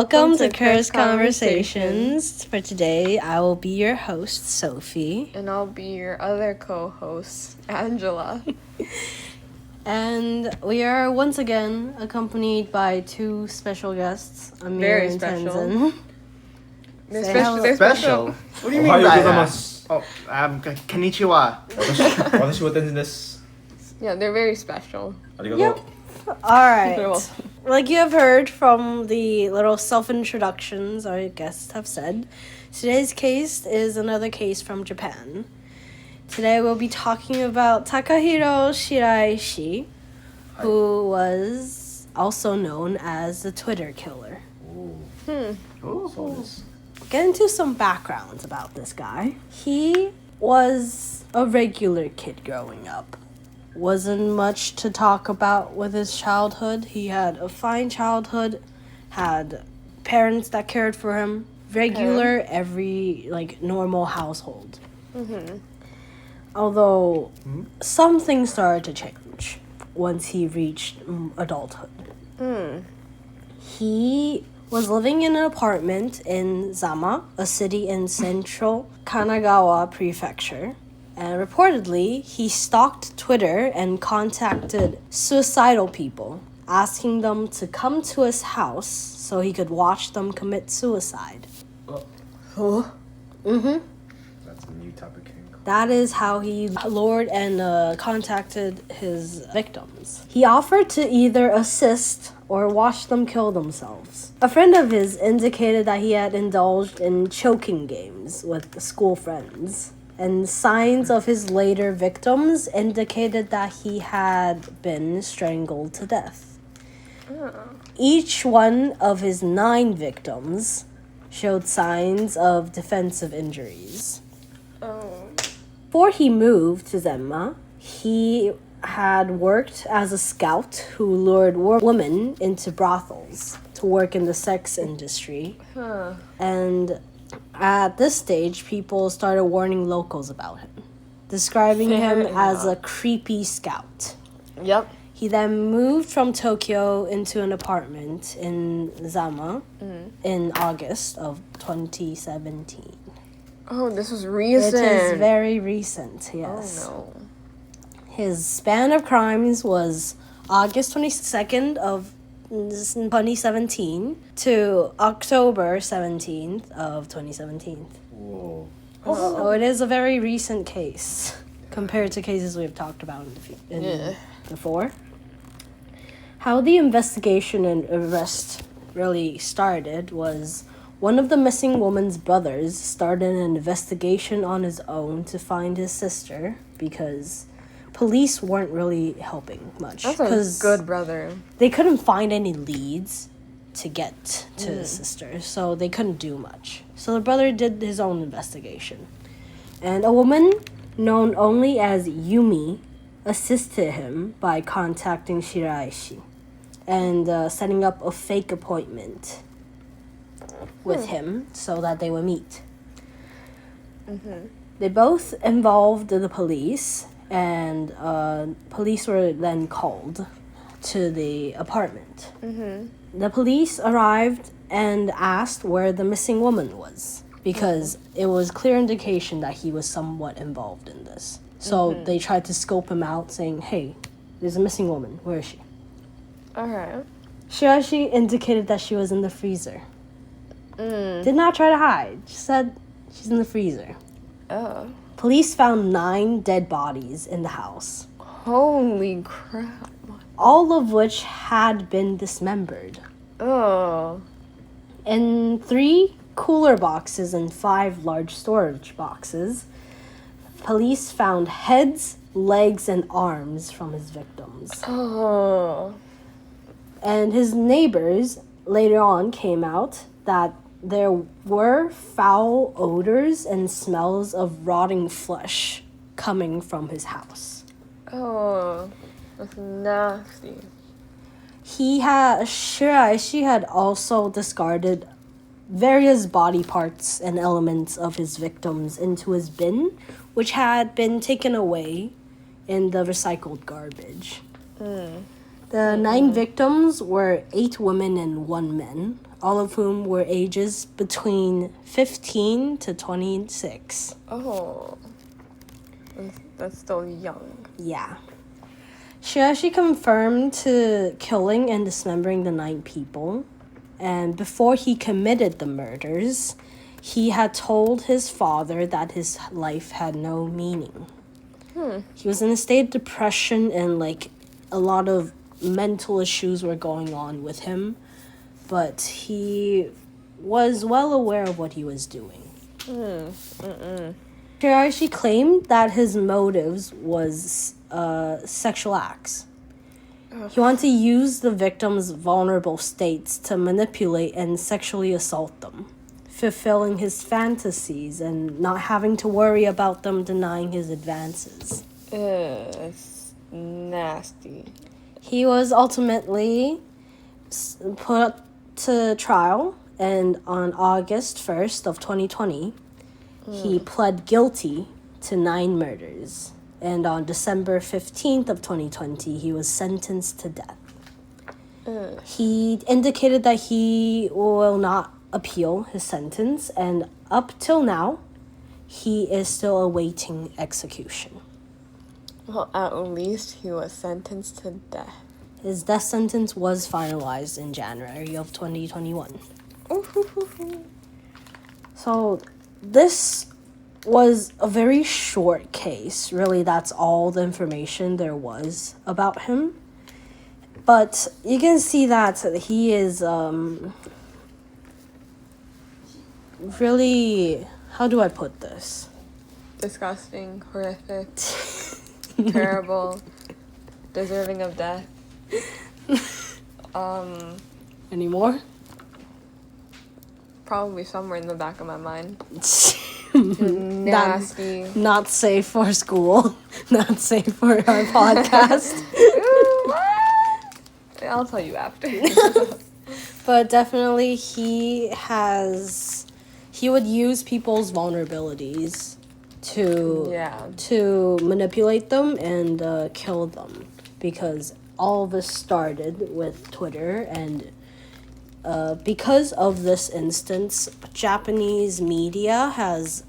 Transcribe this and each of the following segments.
Welcome to Curse Conversations. For today, I will be your host, Sophie. And I'll be your other co-host, Angela. And we are once again accompanied by two special guests, Amir Very and special. Tenzin. They're Say special. hello. They're special. What do you mean by that? おはようございます。konnichiwa. 私は天然です。 Yeah, they're very special. ありがとう。 Yep. All right. You're welcome. Like you have heard from the little self-introductions our guests have said, today's case is another case from Japan. Today we'll be talking about Takahiro Shiraishi, who was also known as the Twitter killer.そうです。 Get into some backgrounds about this guy. He was a regular kid growing up. Wasn't much to talk about with his childhood. He had a fine childhood, had parents that cared for him, regular, every, normal household. Mm-hmm. Although, some things started to change once he reached adulthood. He was living in an apartment in Zama, a city in central Kanagawa Prefecture. And reportedly, he stalked Twitter and contacted suicidal people, asking them to come to his house so he could watch them commit suicide. Oh. Mm-hmm. That's a new type of king. That is how he lured and contacted his victims. He offered to either assist or watch them kill themselves. A friend of his indicated that he had indulged in choking games with school friends. And signs of his later victims indicated that he had been strangled to death. Each one of his 9 victims showed signs of defensive injuries. Before he moved to Zenma, he had worked as a scout who lured women into brothels to work in the sex industry. And at this stage, people started warning locals about him, describing him as a creepy scout. Yep. He then moved from Tokyo into an apartment in Zama in August of 2017. Oh, this was recent. It is very recent, yes. Oh, no. His span of crimes was August 22nd of 2017 to October 17th of 2017. Whoa. So it is a very recent case compared to cases we've talked about before. How the investigation and arrest really started was one of the missing woman's brothers started an investigation on his own to find his sister because police weren't really helping much. That's a good brother. They couldn't find any leads to get to his sister, so they couldn't do much. So the brother did his own investigation. And a woman known only as Yumi assisted him by contacting Shiraishi and setting up a fake appointment with him so that they would meet. They both involved the police, and police were then called to the apartment. The police arrived and asked where the missing woman was because it was clear indication that he was somewhat involved in this. So they tried to scope him out, saying, "Hey, there's a missing woman. Where is she?" Alright. Shiraishi indicated that she was in the freezer. Did not try to hide. She said she's in the freezer. Oh. Police found 9 dead bodies in the house, Holy crap. all of which had been dismembered. Oh. In 3 cooler boxes and 5 large storage boxes, police found heads, legs, and arms from his victims. Oh. And his neighbors later on came out that there were foul odors and smells of rotting flesh coming from his house. Oh. That's nasty. Shiraishi had also discarded various body parts and elements of his victims into his bin, which had been taken away in the recycled garbage. The 9 victims were 8 women and 1 man, all of whom were ages between 15 to 26. Oh. That's still young. Yeah. Shiraishi confirmed to killing and dismembering the 9 people. And before he committed the murders, he had told his father that his life had no meaning. He was in a state of depression and like a lot of mental issues were going on with him. But he was well aware of what he was doing. Shiraishi claimed that his motives was sexual acts. He wanted to use the victims' vulnerable states to manipulate and sexually assault them, fulfilling his fantasies and not having to worry about them denying his advances. It's nasty. He was ultimately put to trial, and on August 1st of 2020, he pled guilty to 9 murders. And on December 15th of 2020, he was sentenced to death. He indicated that he will not appeal his sentence, and up till now, he is still awaiting execution. Well, at least he was sentenced to death. His death sentence was finalized in January of 2021. So this was a very short case. Really, that's all the information there was about him. But you can see that he is really, how do I put this? Disgusting, horrific, terrible, deserving of death. Any more? Probably somewhere in the back of my mind. Nasty. Not safe for school. Not safe for our podcast. I'll tell you after. But definitely he would use people's vulnerabilities to manipulate them and kill them, because all of this started with Twitter, and because of this instance, Japanese media has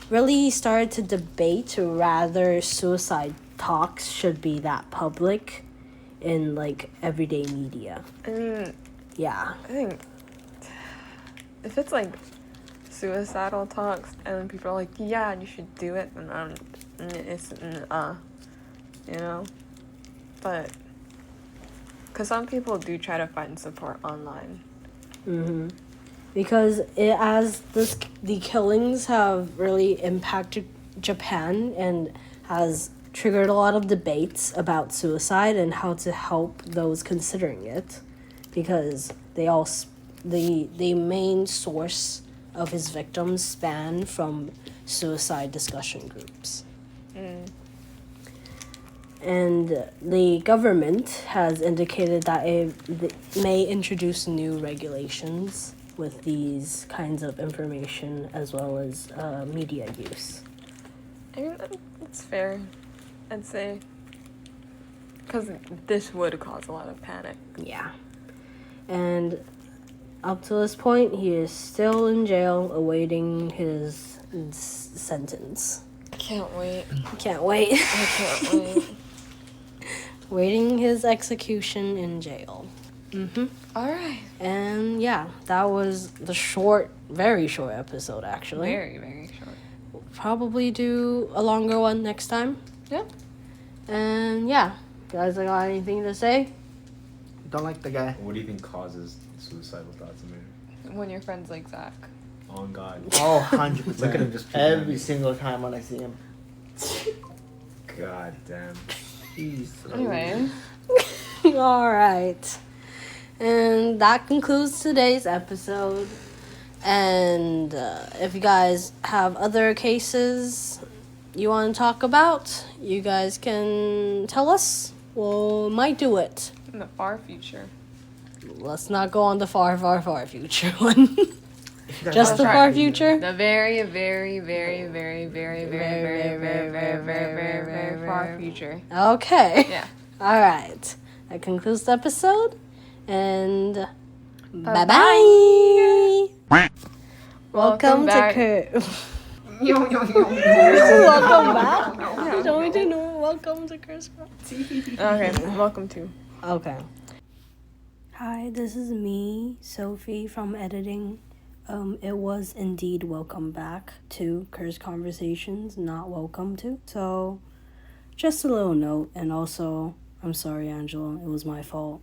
really started to debate rather suicide talks should be that public in like everyday media. I mean, yeah. I think if it's like suicidal talks and people are like, yeah, you should do it, and it's you know, but because some people do try to find support online. Because the killings have really impacted Japan and has triggered a lot of debates about suicide and how to help those considering it, because the main source of his victims span from suicide discussion groups. And the government has indicated that it may introduce new regulations with these kinds of information as well as media use. I mean, that's fair, I'd say. Because this would cause a lot of panic. Yeah. And up to this point, he is still in jail awaiting his sentence. Can't wait. Can't wait. I can't wait. Waiting his execution in jail. Alright. And yeah, that was the very short episode, actually. Very, very short. We'll probably do a longer one next time. Yeah. And yeah, you guys got anything to say? Don't like the guy. What do you think causes suicidal thoughts, Amir? When your friend's like Zach. On God. Oh, 100%. Look at him just every single time when I see him. God damn. Jeez. Anyway. All right. And that concludes today's episode. And if you guys have other cases you want to talk about, you guys can tell us. We might do it. In the far future. Let's not go on the far, far, far future one. Just the I'll far try. future? The very, very, very, very, very, very, very, very, very, very, very far future. Okay. Yeah. All right. That concludes the episode. And Bye bye. Welcome to back. Welcome back. Don't we do no welcome to Curse? Okay, welcome to. Okay. Hi, this is me, Sophie from editing. It was indeed welcome back to Curse Conversations, not welcome to. So, just a little note, and also, I'm sorry, Angela, it was my fault.